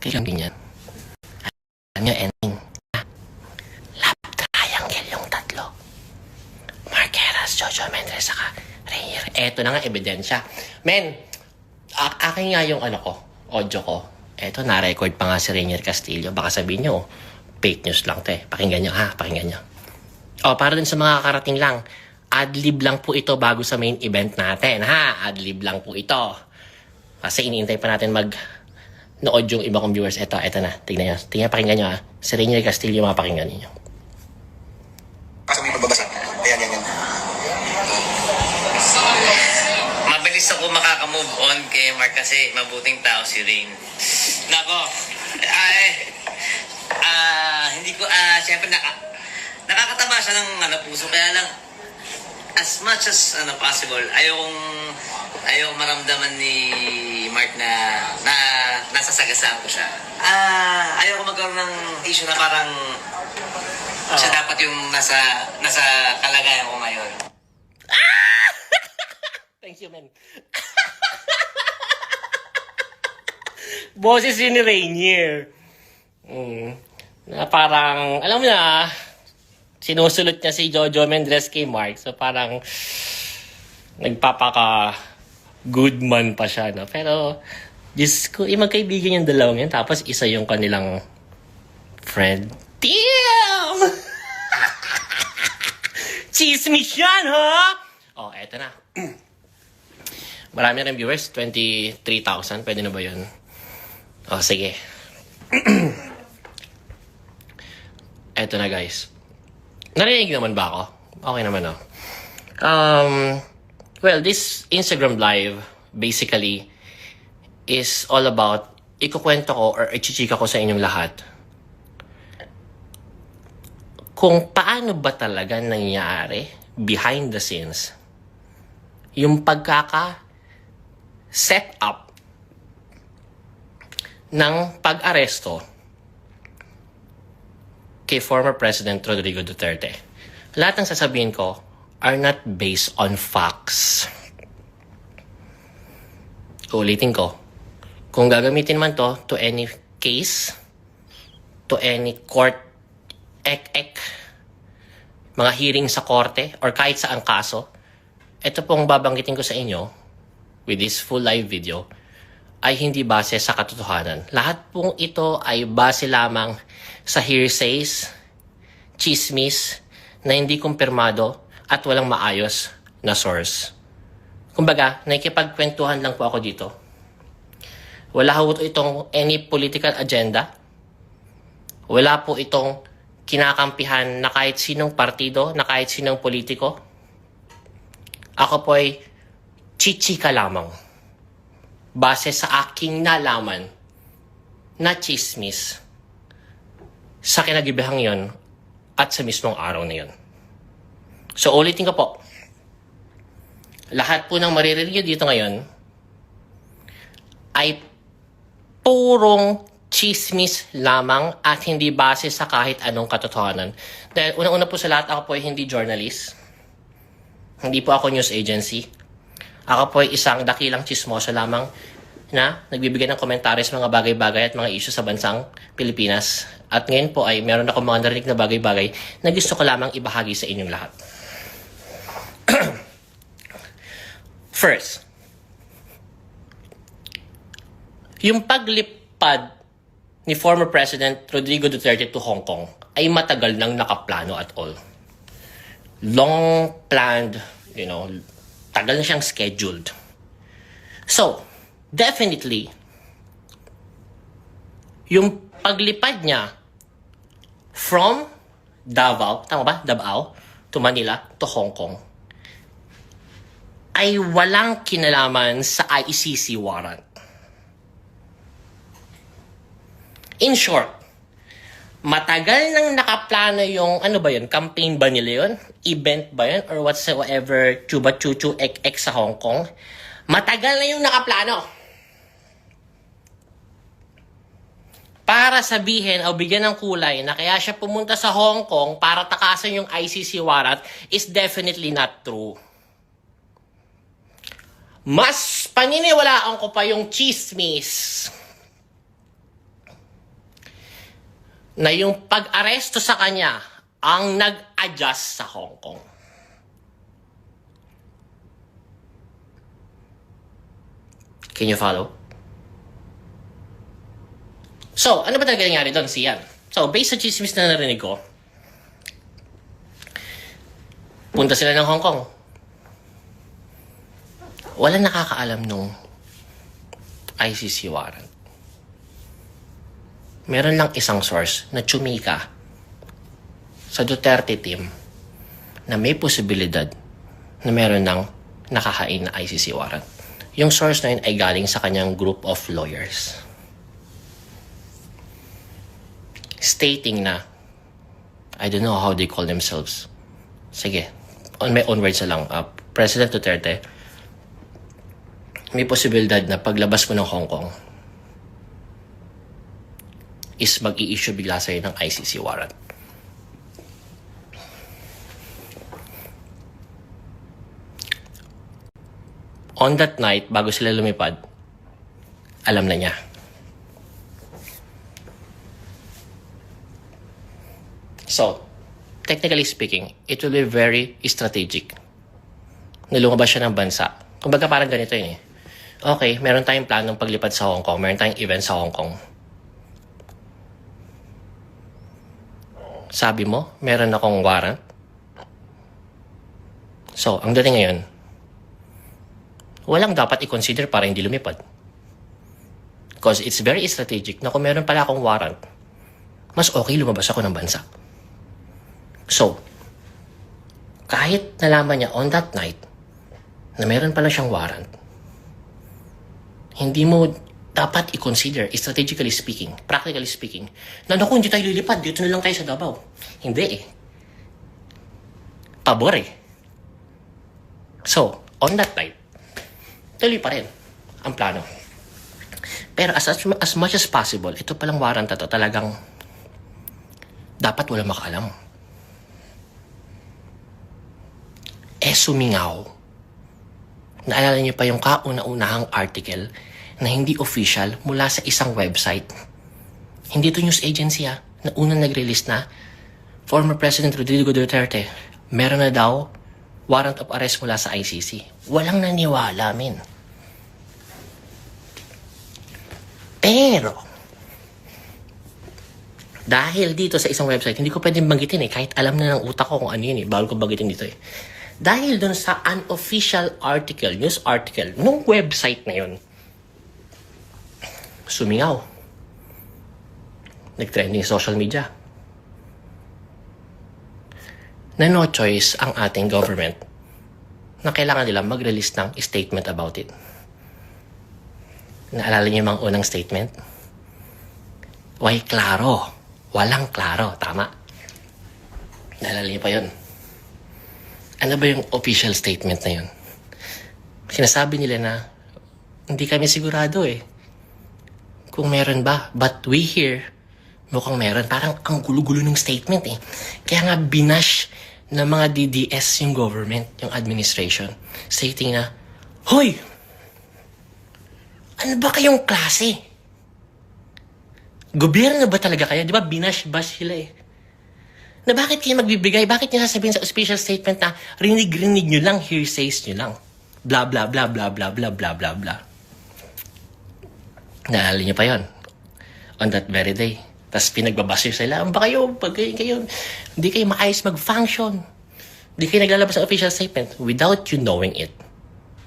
Kailan din yan? Ano yung ending? Love triangle yung tatlo. Marqueras, Jojo Mendres, saka Rainier. Eto na nga, ebidensya. Men, akin nga yung audio ko. Eto, na-record pa nga si Rainier Castillo. Baka sabihin nyo, fake news lang to eh. Pakinggan nyo ha, pakinggan nyo. Para dun sa mga karating lang, adlib lang po ito bago sa main event natin ha. Adlib lang po ito. Kasi iniintay pa natin nood yung iba kong viewers. Eto na. Tingnan nyo, pakinggan nyo ha. Si Rainier Castillo, mapakinggan niyo. Kasi may pagbabasa. Ayan. Mabilis ako makakamove on kay Mark kasi mabuting tao si Rain. Nako, hindi ko, syempre nakakataba siya ng puso. Kaya lang, as much as possible, ayokong maramdaman ni Mark na nasasagasaan ko siya. Ayoko magkaroon ng issue na parang siya dapat yung nasa kalagayan ko ngayon. Thank you, man. Boses yun ni Rainier. Na parang, alam mo na, sinusulot niya si Jojo Mendres kay Mark. So parang, nagpapaka-good man pa siya. No? Pero, Diyos ko, magkaibigan yung dalawang yan. Tapos isa yung kanilang friend. Damn! Chismis yan, ha? Eto na. Marami rin viewers, 23,000. Pwede na ba yun? Sige. Eto na, guys. Narinig naman ba ako? Okay naman, Well, this Instagram live, basically, is all about, ikukwento ko or ichichika ko sa inyong lahat kung paano ba talaga nangyari behind the scenes yung pagkaka-set up ng pag-aresto kay former President Rodrigo Duterte. Lahat ng sasabihin ko are not based on facts. Ulitin ko. Kung gagamitin man to any case, to any court, mga hearing sa korte, or kahit saang kaso, ito pong babanggitin ko sa inyo, with this full live video, ay hindi base sa katotohanan. Lahat pong ito ay base lamang sa hearsays, chismis, na hindi kumpirmado at walang maayos na source. Kumbaga, nakikipagkwentuhan lang po ako dito. Wala po itong any political agenda. Wala po itong kinakampihan na kahit sinong partido, na kahit sinong politiko. Ako po ay chichika lamang. Base sa aking nalaman na chismis sa kinagibihang yon at sa mismong araw na yon. So ulitin ko po. Lahat po ng maririnig dito ngayon ay purong chismis lamang at hindi base sa kahit anong katotohanan. Dahil unang-una po sa lahat, ako po ay hindi journalist. Hindi po ako news agency. Ako po ay isang dakilang chismoso lamang na nagbibigay ng komentaryo sa mga bagay-bagay at mga issue sa bansang Pilipinas. At ngayon po ay meron ako mga narinig na bagay-bagay na gusto ko lamang ibahagi sa inyong lahat. First, yung paglipad ni former President Rodrigo Duterte to Hong Kong ay matagal nang nakaplano at all. Long planned, tagal na siyang scheduled. So, definitely, yung paglipad niya from Davao, tama ba? Davao to Manila to Hong Kong ay walang kinalaman sa ICC warrant. In short, matagal nang nakaplano yung, campaign ba nila yun? Event ba yun? Or whatsoever, chuba chuchu ek sa Hong Kong? Matagal na yung nakaplano. Para sabihin o bigyan ng kulay na kaya siya pumunta sa Hong Kong para takasan yung ICC warrant is definitely not true. Mas paniniwalaan ko pa yung chismis na yung pag-aresto sa kanya ang nag-adjust sa Hong Kong. Can you follow? So, ano ba talaga nangyari doon, Sian? So, based sa chismis na narinig ko, punta sila ng Hong Kong. Walang nakakaalam nung ICC warrant. Meron lang isang source na tsumika sa Duterte team na may posibilidad na meron ng nakahain na ICC warrant. Yung source na yun ay galing sa kanyang group of lawyers. Stating na, I don't know how they call themselves. Sige, on my own words na lang, President Duterte, may posibilidad na paglabas mo ng Hong Kong is mag-i-issue bigla sa'yo ng ICC warrant. On that night, bago sila lumipad, alam na niya. So, technically speaking, it will be very strategic na lumabas siya ng bansa. Kumbaga parang ganito yun eh. Okay, meron tayong planong paglipad sa Hong Kong, meron tayong event sa Hong Kong. Sabi mo, meron akong warrant. So, ang dating ngayon, walang dapat i-consider para hindi lumipad. Because it's very strategic na kung meron pala akong warrant, mas okay lumabas ako ng bansa. So, kahit nalaman niya on that night na meron pala siyang warrant, hindi mo dapat i-consider, strategically speaking, practically speaking, na naku, hindi tayo lilipad, dito na lang tayo sa Davao. Hindi eh. Pabor eh. So, on that night, tuloy pa rin ang plano. Pero as much as possible, ito palang warrant na to talagang dapat wala makaalam. Sumingaw. Naalala niyo pa yung kauna-unahang article na hindi official mula sa isang website. Hindi to news agency na unang nag-release na former President Rodrigo Duterte meron na daw warrant of arrest mula sa ICC. Walang naniwala, men. Pero, dahil dito sa isang website, hindi ko pwedeng banggitin kahit alam na ng utak ko kung ano yun bago ko banggitin dito Dahil dun sa unofficial article, news article, nung website na yun, sumingaw. Nag-trending sa social media. Na no choice ang ating government na kailangan nila mag-release ng statement about it. Naalala niyo yung mga unang statement? Why klaro? Walang klaro. Tama. Naalala niyo pa yun? Ano ba yung official statement na yun? Sinasabi nila na hindi kami sigurado kung meron ba. But we hear mukhang meron. Parang ang gulo-gulo ng statement Kaya nga binash ng mga DDS yung government, yung administration. Stating na, hoy! Ano ba kayong klase? Gobyerno ba talaga kayo? Di ba binash-bash sila na bakit kayo magbibigay? Bakit niya sasabihin sa official statement na rinig-rinig nyo lang, hearsays nyo lang? Blah, blah, blah, blah, blah, blah, blah, blah, blah. Naalala niyo pa yon on that very day. Tapos pinagbabasyo sila, ba kayo, pag kayo, hindi kayo maayos mag-function. Hindi kayo naglalabas ng official statement without you knowing it.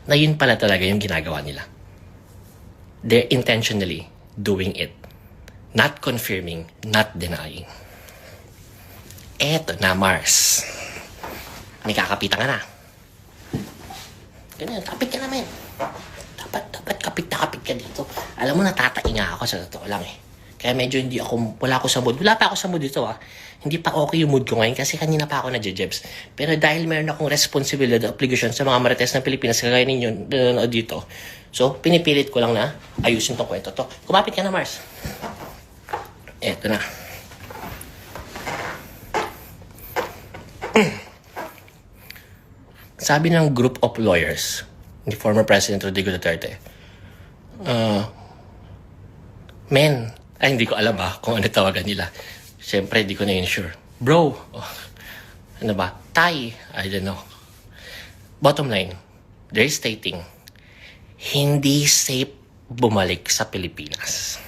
Na yun pala talaga yung ginagawa nila. They're intentionally doing it. Not confirming, not denying. Eto na, Mars. May kakapitan ka na. Ganyan, kapit ka naman. Dapat kapit na kapit ka dito. Alam mo, natatainga ako sa totoo lang Kaya medyo wala ako sa mood. Wala pa ako sa mood dito Hindi pa okay yung mood ko ngayon kasi kanina pa ako nadjejebs. Pero dahil meron akong responsibilidad, obligation sa mga marites ng Pilipinas, kagaya ninyo dito. So, pinipilit ko lang na ayusin tong kwento to. Kumapit ka na, Mars. Eto na. Sabi ng group of lawyers ni former President Rodrigo Duterte, hindi ko alam kung ano tawagan nila. Siyempre, di ko na insure. Bro, oh, ano ba? Tay, I don't know. Bottom line, they're stating, hindi safe bumalik sa Pilipinas.